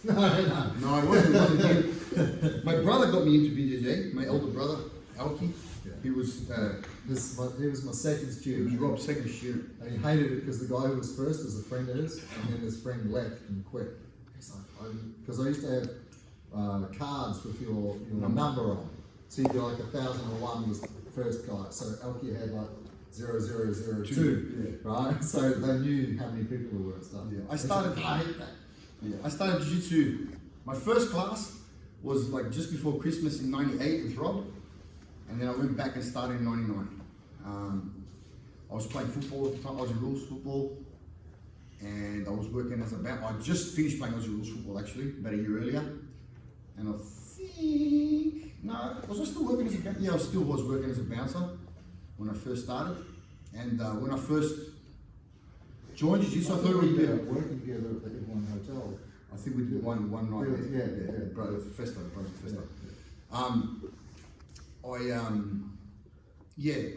No, it wasn't him. My brother got me into BJJ. My older brother, Alki. Yeah. He was He was my second student. Rob's second student. And he hated it because the guy who was first was a friend of his, and then his friend left and quit. He's like, because I used to have cards with your number on. So you'd be like 1001 was the first guy. So Elkie had like 0002, right? So they knew how many people there were and stuff. Yeah, I started jiu-jitsu. My first class was like just before Christmas in '98 with Rob, and then I went back and started in '99. I was playing football at the time. I was in rules football, and I was working as a bouncer. I just finished playing Aussie rules football actually about a year earlier, and I think was I still working as a bouncer? Yeah, I still was working as a bouncer when I first started, and when I first joined jiu-jitsu, I thought we did working together at the Everyone Hotel. I think we did one night. Yeah. Brother Festa.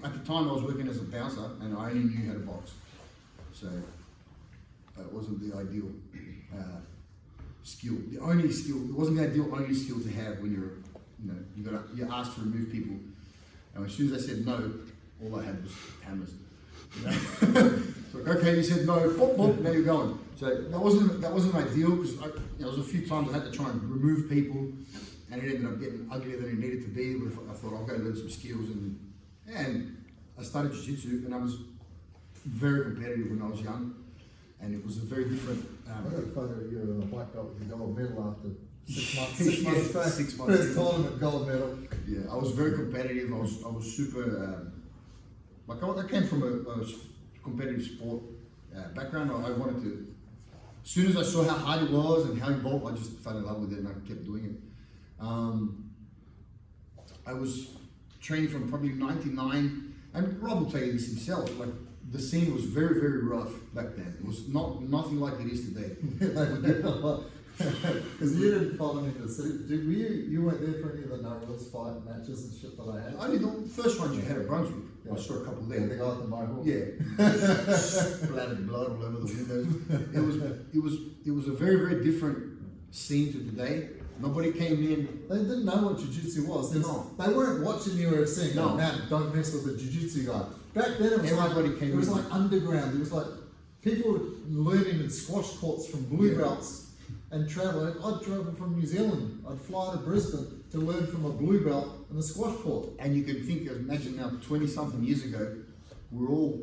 At the time I was working as a bouncer and I only knew how to box, so that wasn't the ideal skill. The only skill, it wasn't the ideal only skill to have when you're asked to remove people. And as soon as I said no, all I had was hammers. So like, okay, you said no, boop, boop, now you're going. So that wasn't ideal because there was a few times I had to try and remove people, and it ended up getting uglier than it needed to be. But I thought I'll go learn some skills, and I started jiu-jitsu, and I was very competitive when I was young, and it was a very different. I got a photo of you in a white belt with a gold medal after 6 months. Yeah, 6 months. First tournament gold medal. Yeah, I was very competitive. I was super. I came from a competitive sport background. I wanted to. As soon as I saw how hard it was and how involved, I just fell in love with it and I kept doing it. I was training from probably '99, and Rob will tell you this himself. Like the scene was very, very rough back then. It was nothing like it is today. Because you didn't follow me to the city. You weren't there for any of the no rules fight matches and shit that I had? Only the first ones you had at Brunswick. Yeah. I saw a couple there. Yeah, the guy with the mohawk. Yeah. Splattered blood all over the windows. It was a very, very different scene to today. Nobody came in. They didn't know what jiu-jitsu was. They weren't watching UFC. No. Man, don't mess with the jiu-jitsu guy. Back then it was like underground. It was like people learning in squash courts from blue belts. And travel. I'd travel from New Zealand. I'd fly to Brisbane to learn from a blue belt in a squash court. And you can imagine now, 20-something years ago, we're all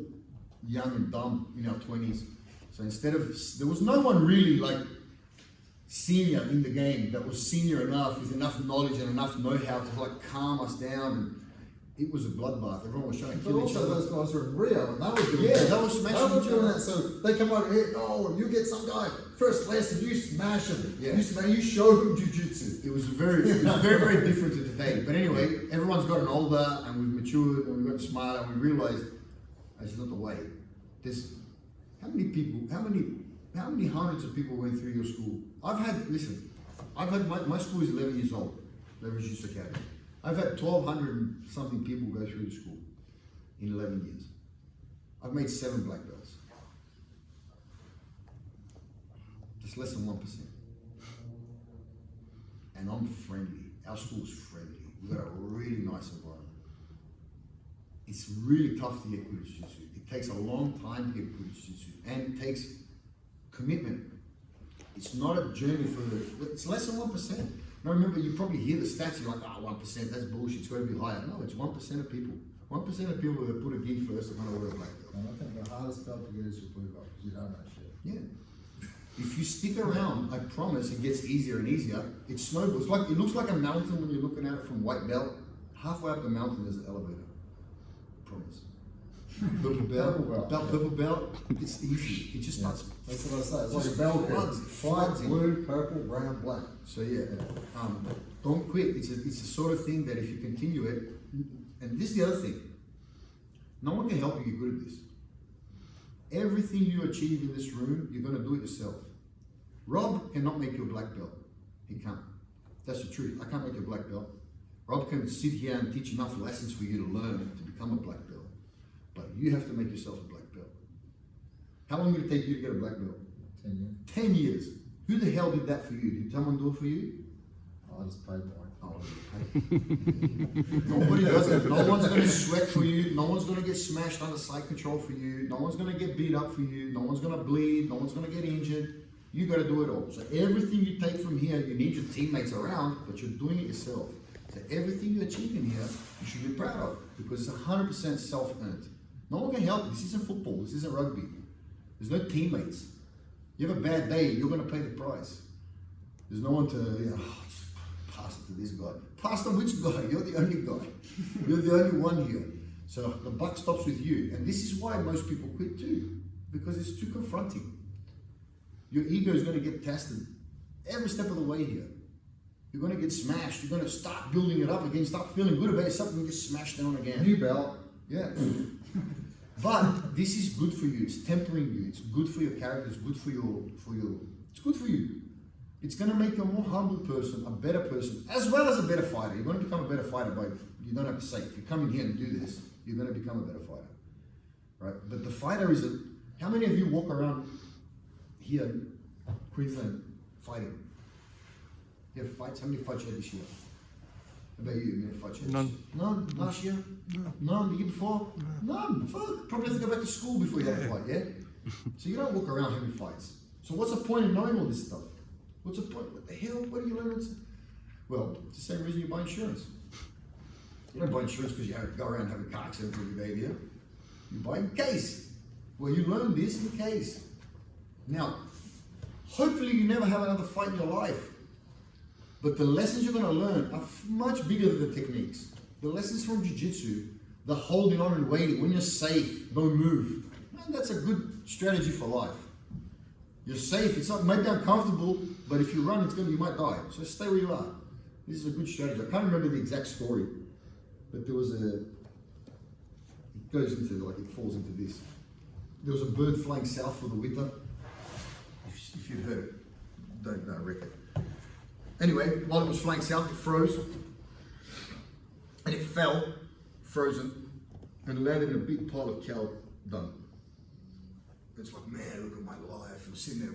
young and dumb in our 20s. So there was no one really like senior in the game that was senior enough with enough knowledge and enough know-how to like calm us down. And it was a bloodbath. Everyone was trying to kill each other. Those guys were in Rio and they were doing that. They were smashing each other. So they come over here, you get some guy first lesson, you smash him. Yeah. You show him jiu-jitsu. It was very, very different to today. But anyway, everyone's gotten older and we've matured and we've gotten smarter and we realized that's not the way. There's how many hundreds of people went through your school? My school is 11 years old, Leverage Youth Academy. I've had 1,200 and something people go through the school in 11 years. I've made 7 black belts. Just less than 1%. And I'm friendly. Our school's friendly. We've got a really nice environment. It's really tough to get good at jiu-jitsu. It takes a long time to get good at jiu-jitsu. And it takes commitment. It's not a journey it's less than 1%. Now remember, you probably hear the stats, you're like, 1%, that's bullshit, it's got to be higher. No, it's 1% of people. 1% of people that put a gi first are going to wear a black belt. And I think the hardest belt to get is your blue belt, because you don't know shit. Yeah. If you stick around, I promise it gets easier and easier. It snowballs. It looks like a mountain when you're looking at it from white belt. Halfway up the mountain there's an elevator. I promise. Purple belt, it's easy. It just starts. That's what I say. It's like a bell curve. White, blue, purple, brown, black. So don't quit. It's the sort of thing that if you continue it, and this is the other thing, no one can help you get good at this. Everything you achieve in this room, you're going to do it yourself. Rob cannot make you a black belt. He can't. That's the truth. I can't make you a black belt. Rob can sit here and teach enough lessons for you to learn to become a black belt. But you have to make yourself a black belt. How long did it take you to get a black belt? 10 years. 10 years. Who the hell did that for you? Did someone do it for you? I just paid more. Oh, nobody does it. No one's going to sweat for you. No one's going to get smashed under side control for you. No one's going to get beat up for you. No one's going to bleed. No one's going to get injured. You got to do it all. So everything you take from here, you need your teammates around, but you're doing it yourself. So everything you achieve in here, you should be proud of, because it's 100% self-earned. No one can help you. This isn't football. This isn't rugby. There's no teammates. You have a bad day, you're going to pay the price. There's no one to, pass it to this guy. Pass to which guy? You're the only guy. You're the only one here. So the buck stops with you. And this is why most people quit too, because it's too confronting. Your ego is going to get tested every step of the way here. You're going to get smashed. You're going to start building it up again, start feeling good about yourself, and you get smashed down again. New belt. Yeah. But this is good for you. It's tempering you. It's good for your character. It's good for your. It's good for you. It's going to make you a more humble person, a better person, as well as a better fighter. You're going to become a better fighter, but you don't have to say, if you come in here and do this, you're going to become a better fighter, right? But the fighter is a. How many of you walk around here, Queensland, fighting? You have fights? How many fights you had this year? How about you? How many fights you had? None. None? Last year? No. None? The year before? None. Fuck. Probably have to go back to school before you have a fight, yeah? So you don't walk around having fights. So what's the point in knowing all this stuff? What's the point? What the hell? What do you learn? Well, it's the same reason you buy insurance. You don't buy insurance because you go around having car accidents every day here. You buy in case. Well, you learn this in case. Now, hopefully you never have another fight in your life. But the lessons you're going to learn are much bigger than the techniques. The lessons from jiu-jitsu, the holding on and waiting, when you're safe, don't move. Man, that's a good strategy for life. You're safe, it's not maybe uncomfortable, but if you run, you might die. So stay where you are. This is a good strategy. I can't remember the exact story, but there was it goes into, like, it falls into this. There was a bird flying south for the winter. If you've heard it, don't reckon. Anyway, while it was flying south, it froze, and it fell, frozen, and landed in a big pile of cow dung. It's like, man, look at my life. I'm sitting there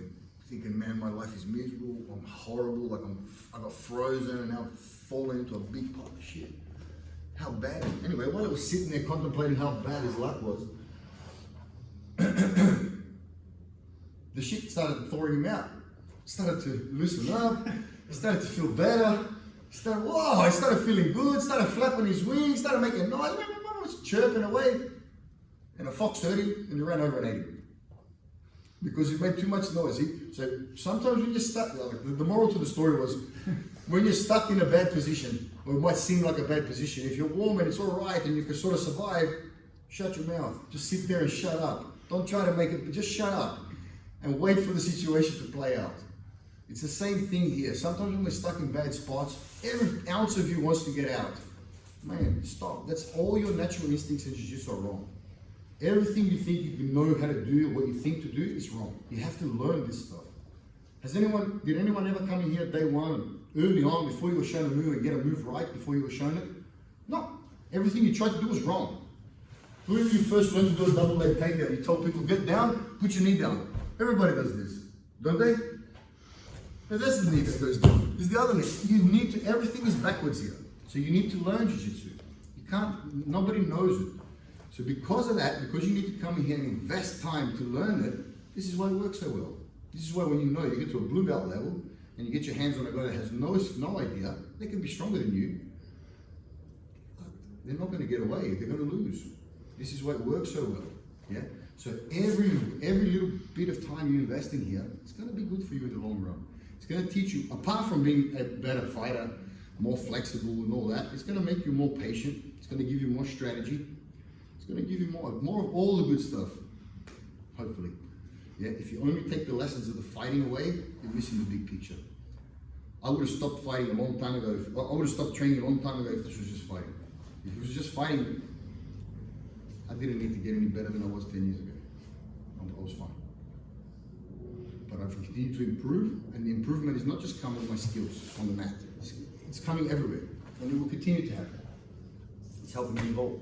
thinking, man, my life is miserable. I'm horrible. Like I got frozen, and now I'm falling into a big pile of shit. How bad? Anyway, while I was sitting there contemplating how bad his luck was, the shit started thawing him out. Started to loosen up. He started to feel better. He started feeling good. Started flapping his wings. Started making noise. Was chirping away. And a fox heard him and he ran over and ate him. Because he made too much noise. So sometimes when you're stuck, the moral to the story was, when you're stuck in a bad position, or it might seem like a bad position, if you're warm and it's all right and you can sort of survive, shut your mouth. Just sit there and shut up. Don't try to make it, just shut up and wait for the situation to play out. It's the same thing here. Sometimes when we're stuck in bad spots, every ounce of you wants to get out. Man, stop. That's all your natural instincts in jiu-jitsu are wrong. Everything you think you can know how to do, what you think to do, is wrong. You have to learn this stuff. Did anyone ever come in here day one, early on, before you were shown a move and get a move right before you were shown it? No. Everything you tried to do was wrong. When you first learned to do a double leg takedown, you told people, get down, put your knee down. Everybody does this, don't they? Now that's the knee that goes down. There's the other knee. You need to, everything is backwards here. So you need to learn jiu-jitsu. You can't, nobody knows it. So because of that, because you need to come in here and invest time to learn it, this is why it works so well. This is why when you get to a blue belt level and you get your hands on a guy that has no idea, they can be stronger than you. They're not going to get away. They're going to lose. This is why it works so well. Yeah. So every little bit of time you invest in here, it's going to be good for you in the long run. It's going to teach you, apart from being a better fighter, more flexible and all that, it's going to make you more patient. It's going to give you more strategy. It's going to give you more of all the good stuff, hopefully. Yeah, if you only take the lessons of the fighting away, you're missing the big picture. I would have stopped fighting a long time ago. I would have stopped training a long time ago if this was just fighting. If it was just fighting, I didn't need to get any better than I was 10 years ago. I was fine. But I've continued to improve, and the improvement is not just coming with my skills on the mat. It's coming everywhere, and it will continue to happen. It's helping me evolve.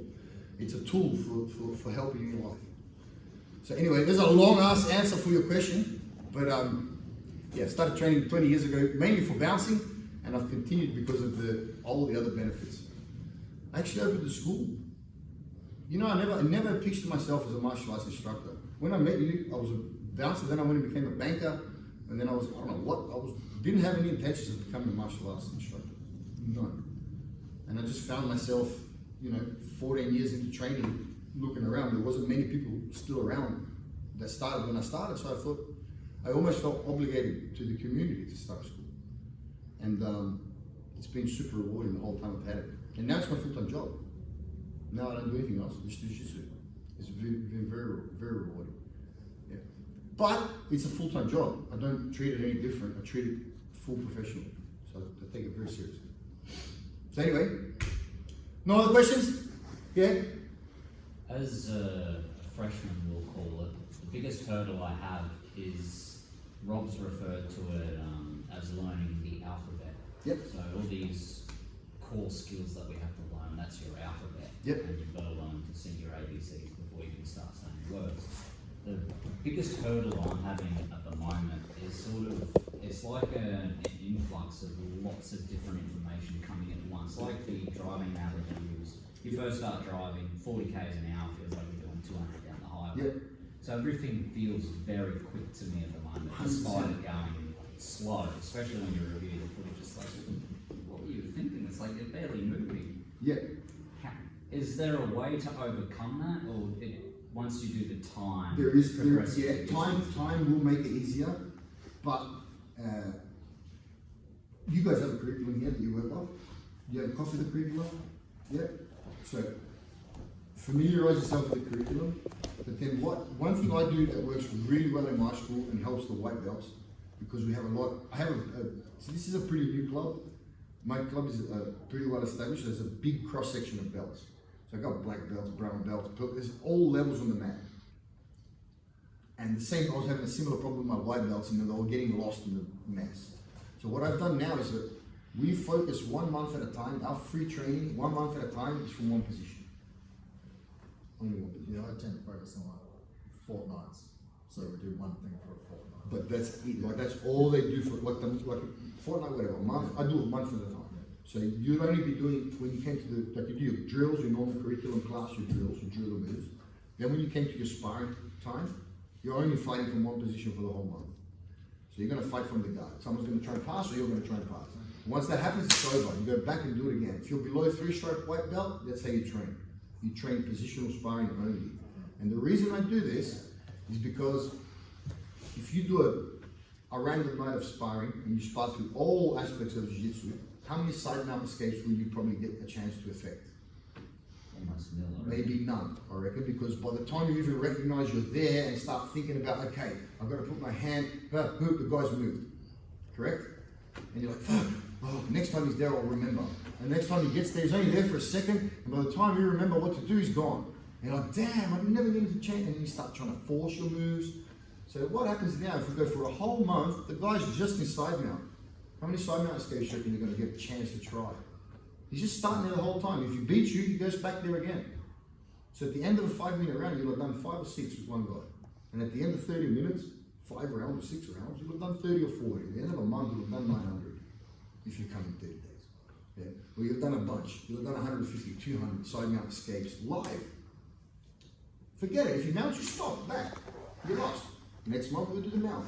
It's a tool for helping you in your life. So anyway, there's a long-ass answer for your question, but Yeah, started training 20 years ago, mainly for bouncing, and I've continued because of all the other benefits. I actually opened a school. You know, I never pictured myself as a martial arts instructor. When I met you, I was a bouncer, then I went and became a banker, and then I don't know what, didn't have any intentions of becoming a martial arts instructor. None. And I just found myself, 14 years into training, looking around. There wasn't many people still around that started when I started, so I thought, I almost felt obligated to the community to start school. And it's been super rewarding the whole time I've had it. And now it's my full-time job. Now I don't do anything else, just do jiu-jitsu. It's been very, very rewarding. Yeah. But it's a full-time job. I don't treat it any different. I treat it full professional. So I take it very seriously. So anyway, no other questions? Yeah? As a freshman, we'll call it, the biggest hurdle I have is Rob's referred to it as learning the alphabet. Yep. So all these core skills that we have to learn, that's your alphabet. Yep. And you've got to learn to sing your ABCs before you can start saying words. The biggest hurdle I'm having at the moment is it's like an influx of lots of different information coming at once, like the driving analogy use. You first start driving, 40 k's an hour feels like you're doing 200 down the highway. Yep. So everything feels very quick to me at the moment, despite it going slow, especially when you review the footage. It's like, what were you thinking? It's like you're barely moving. Yeah. Is there a way to overcome that, or once you do the time? There is, time will make it easier, but you guys have a curriculum here that you work off. You have a copy of the curriculum? Yeah. So familiarize yourself with the curriculum. But then one thing I do that works really well in my school and helps the white belts, because we have so this is a pretty new club. My club is pretty well established. There's a big cross section of belts. So I've got black belts, brown belts, there's all levels on the mat. And I was having a similar problem with my white belts, and they were getting lost in the mess. So what I've done now is that we focus 1 month at a time. Our free training, 1 month at a time, is from one position. Only one position. Yeah, I tend to focus on like fortnights. So we do one thing for a fortnight. But that's it. Like that's all they do for like a fortnight, whatever. A month. I do a month at a time. So you'll only be doing, when you came to you do your drills, your normal curriculum class, your drills, your drill moves. Then when you came to your sparring time, you're only fighting from one position for the whole month. So you're going to fight from the guard. Someone's going to try and pass, or you're going to try and pass. Once that happens, it's over. You go back and do it again. If you're below 3-stripe white belt, that's how you train. You train positional sparring only. And the reason I do this is because if you do a random night of sparring and you spar through all aspects of jiu-jitsu, how many side mount escapes will you probably get a chance to effect? Almost nil. Maybe none, I reckon, because by the time you even recognize you're there and start thinking about, okay, I've got to put my hand, boop, the guy's moved, correct? And you're like, fuck, next time he's there, I'll remember. And next time he gets there, he's only there for a second, and by the time you remember what to do, he's gone. And you're like, damn, I'm never going to change. And then you start trying to force your moves. So what happens now, if we go for a whole month, the guy's just in side mount. How many side mount escapes do you reckon you're going to get a chance to try? He's just starting there the whole time. If he beats you, he goes back there again. So at the end of a 5-minute round, you'll have done 5 or 6 with one guy. And at the end of 30 minutes, 5 rounds or 6 rounds, you'll have done 30 or 40. At the end of a month, you'll have done 900 if you come in 30 days. Yeah. Well, you've done a bunch. You'll have done 150, 200 side mount escapes live. Forget it. If you mount, you stop, back. You're lost. Next month, we'll do the mount.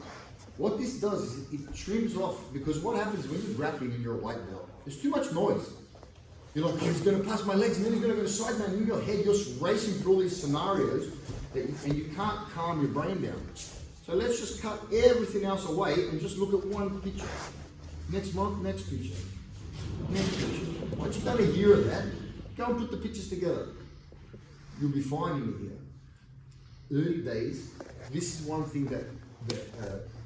What this does is it trims off, because what happens when you're grappling and you're a white belt, there's too much noise. You're like, he's going to pass my legs, and then he's going to go to side mount, and in your head, you're racing through all these scenarios, and you can't calm your brain down. So let's just cut everything else away and just look at one picture. Next month, next picture. Next picture. Once you've done a year of that, go and put the pictures together. You'll be finding it here. Early days, this is one thing that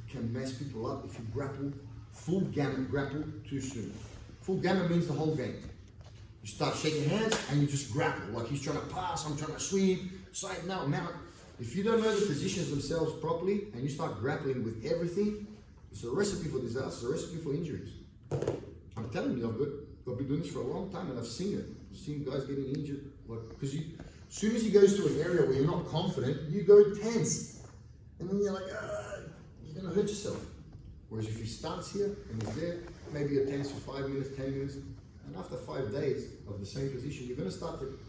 can mess people up if you grapple, full gamut grapple too soon. Full gamut means the whole game. You start shaking hands and you just grapple, like he's trying to pass, I'm trying to sweep, side mount, mount. If you don't know the positions themselves properly and you start grappling with everything, it's a recipe for disaster, a recipe for injuries. I'm telling you, I've been doing this for a long time and I've seen it. I've seen guys getting injured, because as soon as he goes to an area where you're not confident, you go tense. And then you're like, you're gonna hurt yourself. Whereas if he starts here and is there, maybe attends for 5 minutes, 10 minutes, and after 5 days of the same position, you're going to start to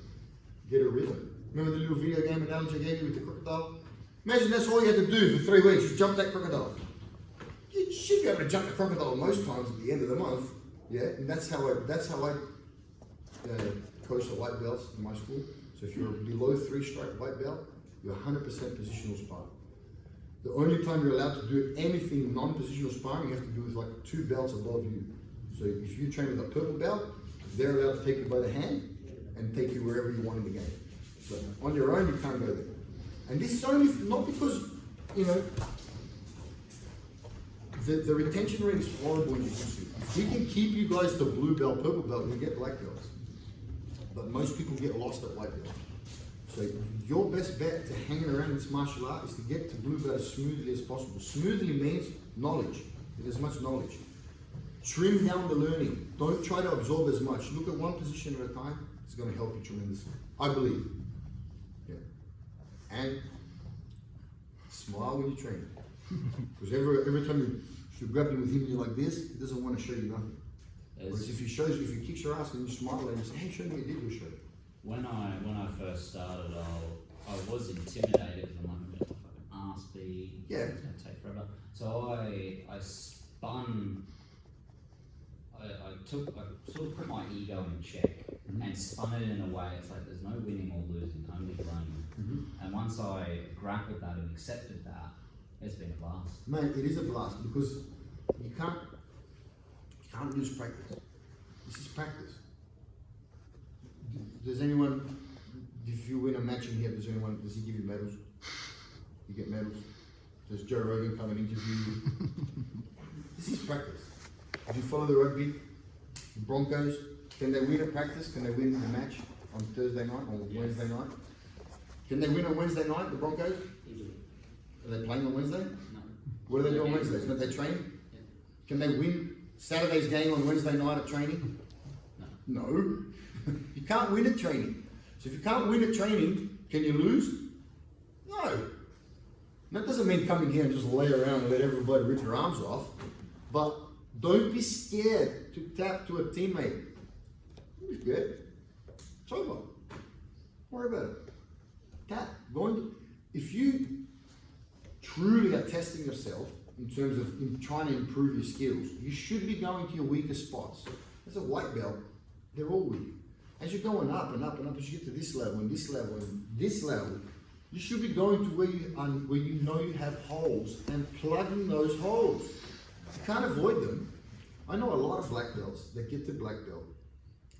get a rhythm. Remember the little video game analogy I gave you with the crocodile? Imagine that's all you had to do for 3 weeks, you jump that crocodile. You should be able to jump the crocodile most times at the end of the month. Yeah, and that's how I coach the white belts in my school. So if you're below 3-stripe white belt, you're 100% positional sparring. The only time you're allowed to do anything non-positional sparring, you have to do with like 2 belts above you. So if you train with a purple belt, they're allowed to take you by the hand and take you wherever you want in the game. So on your own, you can't go there. And this is only not because, you know, the retention rate is horrible in jiu-jitsu. If we can keep you guys to blue belt, purple belt, we get black belts. But most people get lost at white belt. So your best bet to hanging around this martial art is to get to blue belt as smoothly as possible. Smoothly means knowledge. Get as much knowledge. Trim down the learning. Don't try to absorb as much. Look at one position at a time. It's going to help you tremendously. I believe. Yeah. And smile when you train. Because every time you're grappling with him, you're like this, he doesn't want to show you nothing. Whereas if he kicks your ass and you smile and you say, hey, show me what you did, he'll show you. When I first started, I was intimidated because I'm like, I'm going to fucking ass beat. Yeah. It's going to take forever. So I spun. I sort of put my ego in check and spun it in a way. It's like there's no winning or losing, only learning. And once I grappled that and accepted that, it's been a blast. Man, it is a blast because you can't lose practice. This is practice. Does anyone, if you win a match in here, does he give you medals? You get medals? Does Joe Rogan come and interview you? This is practice. Did you follow the rugby? The Broncos, can they win at practice? Can they win the match on Thursday night or Wednesday night? Can they win on Wednesday night, the Broncos? Are they playing on Wednesday? No. What do they do on Wednesdays? Don't they train? Yeah. Can they win Saturday's game on Wednesday night at training? No. No. You can't win at training. So if you can't win at training, can you lose? No. That doesn't mean come in here and just lay around and let everybody rip your arms off. But don't be scared to tap to a teammate. Don't be scared. It's over. Don't worry about it. Tap. If you truly are testing yourself in terms of trying to improve your skills, you should be going to your weaker spots. As a white belt, they're all weak. As you're going up and up and up, as you get to this level and this level and this level, you should be going to where you know you have holes and plugging those holes. You can't avoid them. I know a lot of black belts that get to black belt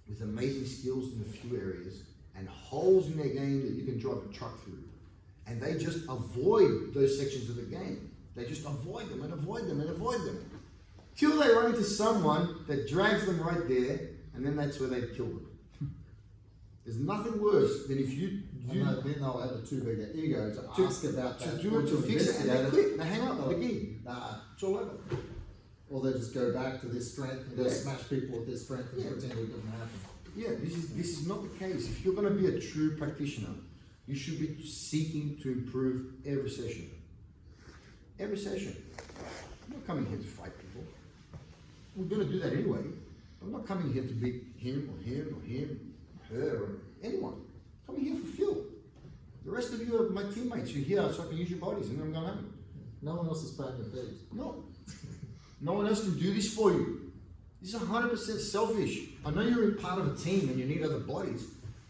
with amazing skills in a few areas and holes in their game that you can drive a truck through. And they just avoid those sections of the game. They just avoid them and avoid them and avoid them. Till they run into someone that drags them right there, and then that's where they kill them. There's nothing worse than if you then they'll have a too big an ego to ask about that. To do it, to fix it, and they quit. They hang up the gig. It's all over. Or they just go back to their strength and go smash people with their strength and pretend it doesn't happen. Yeah, this is not the case. If you're going to be a true practitioner, you should be seeking to improve every session. Every session. I'm not coming here to fight people. We're going to do that anyway. I'm not coming here to beat him or him or him, her or anyone. I'm coming here for Phil. The rest of you are my teammates. You're here so I can use your bodies and then I'm going home. No one else is paying the fees. No. No one else can do this for you. This is 100% selfish. I know you're in part of a team and you need other bodies,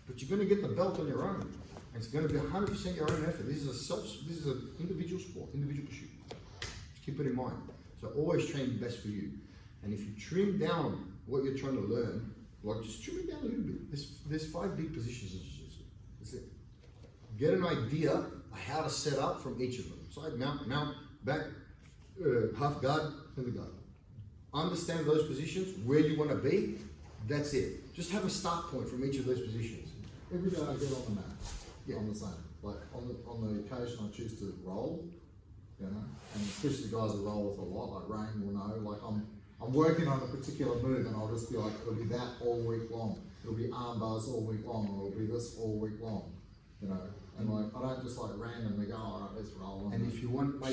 but you're going to get the belt on your own. And it's going to be 100% your own effort. This is an individual sport, individual pursuit. Just keep it in mind. So always train the best for you. And if you trim down what you're trying to learn, like just trim it down a little bit. There's 5 big positions in jiu-jitsu. That's it. Get an idea of how to set up from each of them. Side, mount, back, half guard, and the guard. Understand those positions, where you want to be. That's it. Just have a start point from each of those positions. Every day I get on the mat, on the same. Like on the occasion I choose to roll, you know, and especially the guys that roll with a lot, like Rain will know, like I'm working on a particular move and I'll just be like, it'll be that all week long. It'll be arm bars all week long, or it'll be this all week long. you know, and like, I don't just like randomly go, all right, let's roll. And if you want, my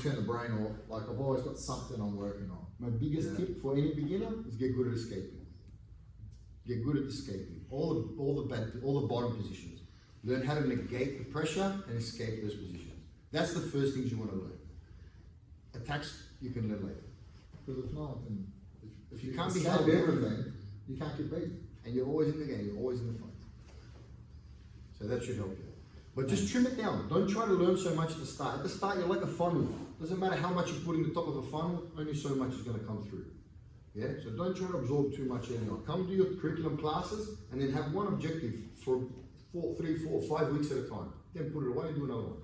turn the brain off, like I've always got something I'm working on. my biggest tip for any beginner is get good at escaping. Get good at escaping. All the bottom positions. Learn how to negate the pressure and escape those positions. That's the first things you want to learn. Attacks you can learn later. Because if no one can, If you can't be escape held everything, you can't get beaten. and you're always in the game, you're always in the fight. So that should help you. But just trim it down. Don't try to learn so much at the start. At the start, you're like a funnel. Doesn't matter how much you put in the top of a funnel, only so much is going to come through. Yeah? So don't try to absorb too much early on. Come do your curriculum classes and then have one objective for 3, 4, 5 weeks at a time. Then put it away and do another one.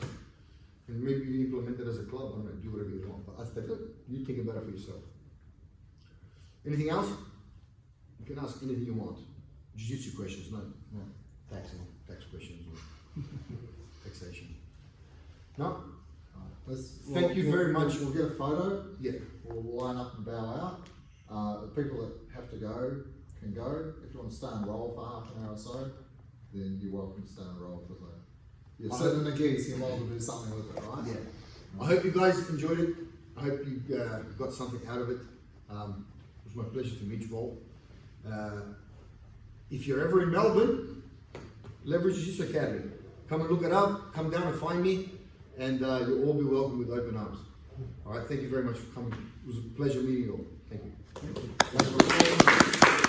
And maybe you implement it as a club. I don't know, do whatever you want. But that's it. You think about it for yourself. Anything else? You can ask anything you want. Jiu-jitsu questions, no. Tax questions or taxation. No? Thank you very much. We'll get a photo. Yeah. We'll line up and bow out. The people that have to go can go. If you want to stay and roll for half an hour or so, then you're welcome to stay and roll because you're sitting in the geese, you might as well do something with it, right? Yeah. I hope you guys enjoyed it. I hope you got something out of it. It was my pleasure to meet you all. If you're ever in Melbourne, leverage Jiu-Jitsu Academy. Come and look it up, come down and find me, and you'll all be welcome with open arms. All right, thank you very much for coming. It was a pleasure meeting you all. Thank you.